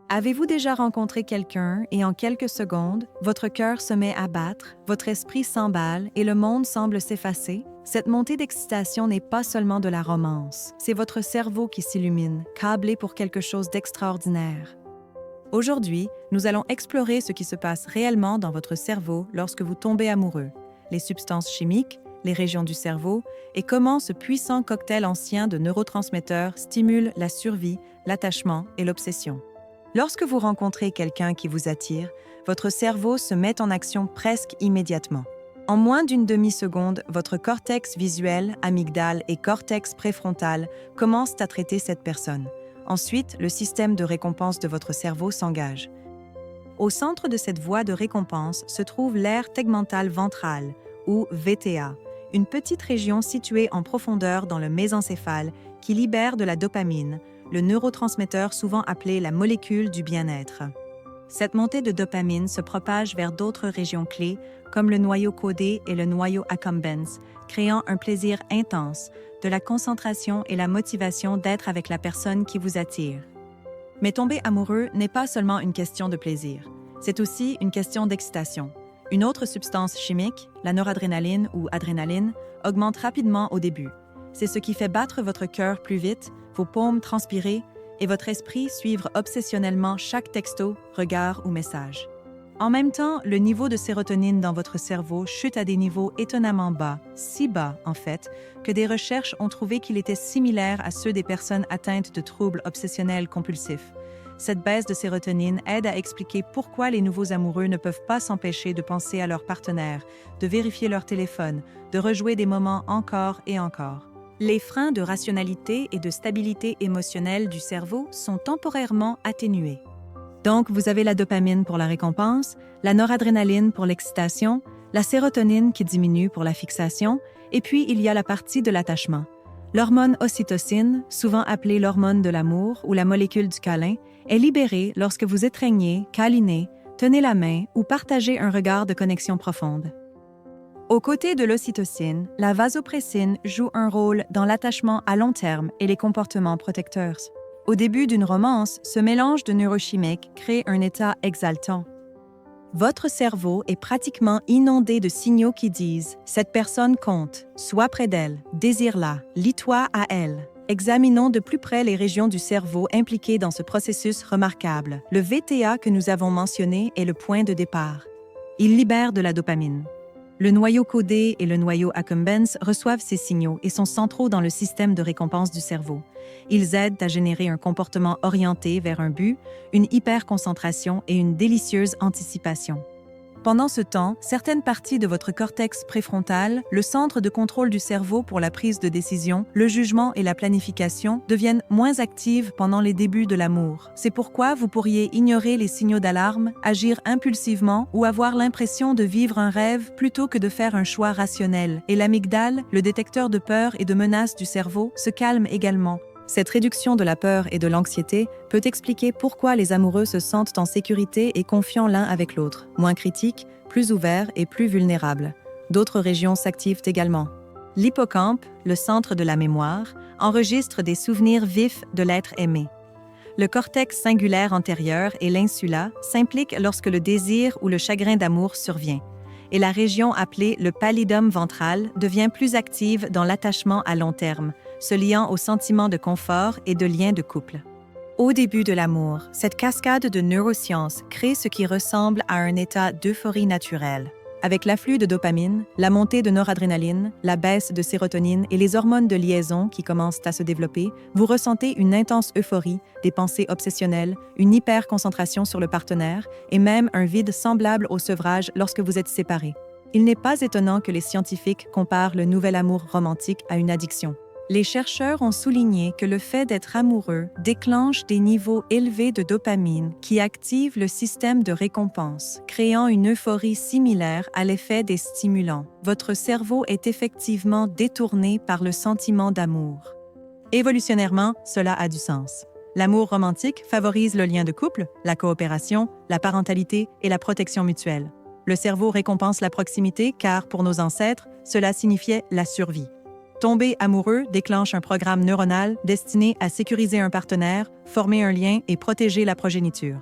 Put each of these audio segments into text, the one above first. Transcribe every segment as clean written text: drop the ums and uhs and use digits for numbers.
Avez-vous déjà rencontré quelqu'un et en quelques secondes, votre cœur se met à battre, votre esprit s'emballe et le monde semble s'effacer? Cette montée d'excitation n'est pas seulement de la romance, c'est votre cerveau qui s'illumine, câblé pour quelque chose d'extraordinaire. Aujourd'hui, nous allons explorer ce qui se passe réellement dans votre cerveau lorsque vous tombez amoureux, les substances chimiques, les régions du cerveau et comment ce puissant cocktail ancien de neurotransmetteurs stimule la survie, l'attachement et l'obsession. Lorsque vous rencontrez quelqu'un qui vous attire, votre cerveau se met en action presque immédiatement. En moins d'une demi-seconde, votre cortex visuel, amygdale et cortex préfrontal commencent à traiter cette personne. Ensuite, le système de récompense de votre cerveau s'engage. Au centre de cette voie de récompense se trouve l'aire tegmentale ventrale, ou VTA, une petite région située en profondeur dans le mésencéphale qui libère de la dopamine, le neurotransmetteur souvent appelé la molécule du bien-être. Cette montée de dopamine se propage vers d'autres régions clés, comme le noyau codé et le noyau accumbens, créant un plaisir intense, de la concentration et la motivation d'être avec la personne qui vous attire. Mais tomber amoureux n'est pas seulement une question de plaisir, c'est aussi une question d'excitation. Une autre substance chimique, la noradrénaline ou adrénaline, augmente rapidement au début. C'est ce qui fait battre votre cœur plus vite, vos paumes transpirer et votre esprit suivre obsessionnellement chaque texto, regard ou message. En même temps, le niveau de sérotonine dans votre cerveau chute à des niveaux étonnamment bas, si bas en fait, que des recherches ont trouvé qu'il était similaire à ceux des personnes atteintes de troubles obsessionnels compulsifs. Cette baisse de sérotonine aide à expliquer pourquoi les nouveaux amoureux ne peuvent pas s'empêcher de penser à leur partenaire, de vérifier leur téléphone, de rejouer des moments encore et encore. Les freins de rationalité et de stabilité émotionnelle du cerveau sont temporairement atténués. Donc, vous avez la dopamine pour la récompense, la noradrénaline pour l'excitation, la sérotonine qui diminue pour la fixation, et puis il y a la partie de l'attachement. L'hormone ocytocine, souvent appelée l'hormone de l'amour ou la molécule du câlin, est libérée lorsque vous étreignez, câlinez, tenez la main ou partagez un regard de connexion profonde. Aux côtés de l'ocytocine, la vasopressine joue un rôle dans l'attachement à long terme et les comportements protecteurs. Au début d'une romance, ce mélange de neurochimiques crée un état exaltant. Votre cerveau est pratiquement inondé de signaux qui disent « Cette personne compte, sois près d'elle, désire-la, lie-toi à elle ». Examinons de plus près les régions du cerveau impliquées dans ce processus remarquable. Le VTA que nous avons mentionné est le point de départ. Il libère de la dopamine. Le noyau codé et le noyau accumbens reçoivent ces signaux et sont centraux dans le système de récompense du cerveau. Ils aident à générer un comportement orienté vers un but, une hyperconcentration et une délicieuse anticipation. Pendant ce temps, certaines parties de votre cortex préfrontal, le centre de contrôle du cerveau pour la prise de décision, le jugement et la planification, deviennent moins actives pendant les débuts de l'amour. C'est pourquoi vous pourriez ignorer les signaux d'alarme, agir impulsivement ou avoir l'impression de vivre un rêve plutôt que de faire un choix rationnel. Et l'amygdale, le détecteur de peur et de menace du cerveau, se calme également. Cette réduction de la peur et de l'anxiété peut expliquer pourquoi les amoureux se sentent en sécurité et confiants l'un avec l'autre, moins critiques, plus ouverts et plus vulnérables. D'autres régions s'activent également. L'hippocampe, le centre de la mémoire, enregistre des souvenirs vifs de l'être aimé. Le cortex singulaire antérieur et l'insula s'impliquent lorsque le désir ou le chagrin d'amour survient. Et la région appelée le pallidum ventral devient plus active dans l'attachement à long terme, se liant au sentiment de confort et de lien de couple. Au début de l'amour, cette cascade de neurosciences crée ce qui ressemble à un état d'euphorie naturelle. Avec l'afflux de dopamine, la montée de noradrénaline, la baisse de sérotonine et les hormones de liaison qui commencent à se développer, vous ressentez une intense euphorie, des pensées obsessionnelles, une hyperconcentration sur le partenaire et même un vide semblable au sevrage lorsque vous êtes séparés. Il n'est pas étonnant que les scientifiques comparent le nouvel amour romantique à une addiction. Les chercheurs ont souligné que le fait d'être amoureux déclenche des niveaux élevés de dopamine qui activent le système de récompense, créant une euphorie similaire à l'effet des stimulants. Votre cerveau est effectivement détourné par le sentiment d'amour. Évolutionnairement, cela a du sens. L'amour romantique favorise le lien de couple, la coopération, la parentalité et la protection mutuelle. Le cerveau récompense la proximité car, pour nos ancêtres, cela signifiait la survie. Tomber amoureux déclenche un programme neuronal destiné à sécuriser un partenaire, former un lien et protéger la progéniture.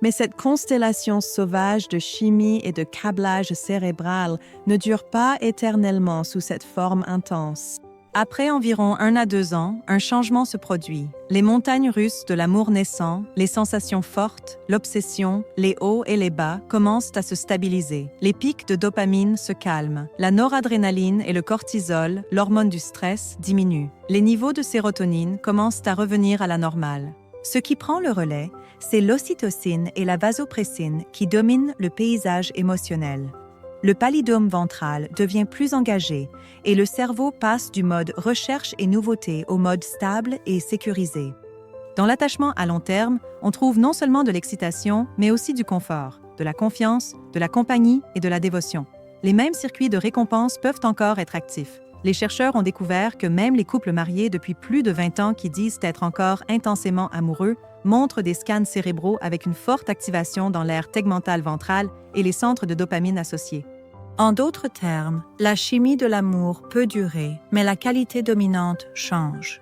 Mais cette constellation sauvage de chimie et de câblage cérébral ne dure pas éternellement sous cette forme intense. Après environ 1 à 2 ans, un changement se produit. Les montagnes russes de l'amour naissant, les sensations fortes, l'obsession, les hauts et les bas commencent à se stabiliser. Les pics de dopamine se calment. La noradrénaline et le cortisol, l'hormone du stress, diminuent. Les niveaux de sérotonine commencent à revenir à la normale. Ce qui prend le relais, c'est l'ocytocine et la vasopressine qui dominent le paysage émotionnel. Le pallidum ventral devient plus engagé et le cerveau passe du mode recherche et nouveauté au mode stable et sécurisé. Dans l'attachement à long terme, on trouve non seulement de l'excitation, mais aussi du confort, de la confiance, de la compagnie et de la dévotion. Les mêmes circuits de récompense peuvent encore être actifs. Les chercheurs ont découvert que même les couples mariés depuis plus de 20 ans qui disent être encore intensément amoureux montrent des scans cérébraux avec une forte activation dans l'aire tegmentale ventrale et les centres de dopamine associés. En d'autres termes, la chimie de l'amour peut durer, mais la qualité dominante change.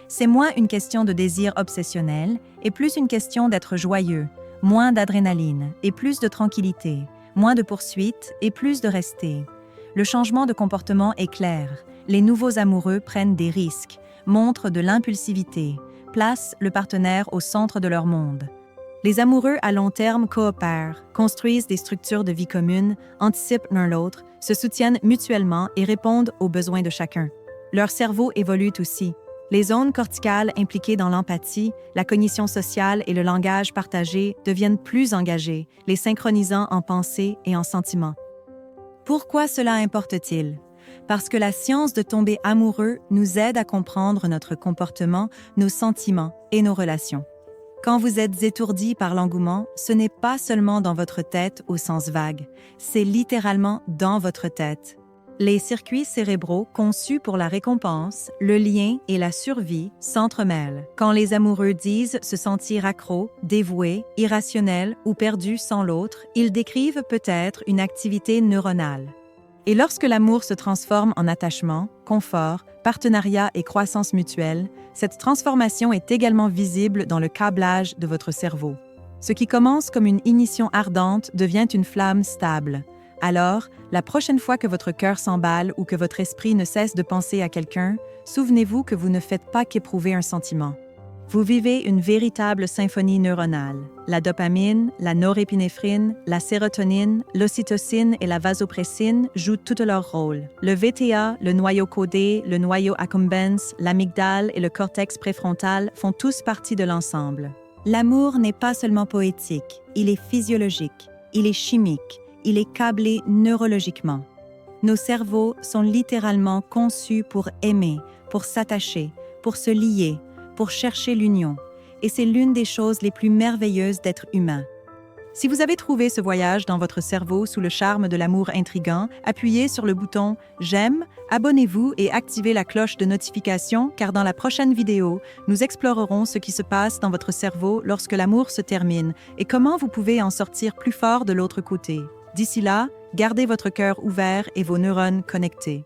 C'est moins une question de désir obsessionnel et plus une question d'être joyeux, moins d'adrénaline et plus de tranquillité, moins de poursuite et plus de rester. Le changement de comportement est clair. Les nouveaux amoureux prennent des risques, montrent de l'impulsivité, placent le partenaire au centre de leur monde. Les amoureux à long terme coopèrent, construisent des structures de vie communes, anticipent l'un l'autre, se soutiennent mutuellement et répondent aux besoins de chacun. Leur cerveau évolue aussi. Les zones corticales impliquées dans l'empathie, la cognition sociale et le langage partagé deviennent plus engagées, les synchronisant en pensée et en sentiments. Pourquoi cela importe-t-il? Parce que la science de tomber amoureux nous aide à comprendre notre comportement, nos sentiments et nos relations. Quand vous êtes étourdi par l'engouement, ce n'est pas seulement dans votre tête au sens vague, c'est littéralement dans votre tête. Les circuits cérébraux conçus pour la récompense, le lien et la survie s'entremêlent. Quand les amoureux disent se sentir accros, dévoués, irrationnels ou perdus sans l'autre, ils décrivent peut-être une activité neuronale. Et lorsque l'amour se transforme en attachement, confort, partenariat et croissance mutuelle, cette transformation est également visible dans le câblage de votre cerveau. Ce qui commence comme une ignition ardente devient une flamme stable. Alors, la prochaine fois que votre cœur s'emballe ou que votre esprit ne cesse de penser à quelqu'un, souvenez-vous que vous ne faites pas qu'éprouver un sentiment. Vous vivez une véritable symphonie neuronale. La dopamine, la norépinéphrine, la sérotonine, l'ocytocine et la vasopressine jouent tout leur rôle. Le VTA, le noyau codé, le noyau accumbens, l'amygdale et le cortex préfrontal font tous partie de l'ensemble. L'amour n'est pas seulement poétique, il est physiologique, il est chimique, il est câblé neurologiquement. Nos cerveaux sont littéralement conçus pour aimer, pour s'attacher, pour se lier, pour chercher l'union, et c'est l'une des choses les plus merveilleuses d'être humain. Si vous avez trouvé ce voyage dans votre cerveau sous le charme de l'amour intrigant, appuyez sur le bouton « J'aime », abonnez-vous et activez la cloche de notification car dans la prochaine vidéo, nous explorerons ce qui se passe dans votre cerveau lorsque l'amour se termine et comment vous pouvez en sortir plus fort de l'autre côté. D'ici là, gardez votre cœur ouvert et vos neurones connectés.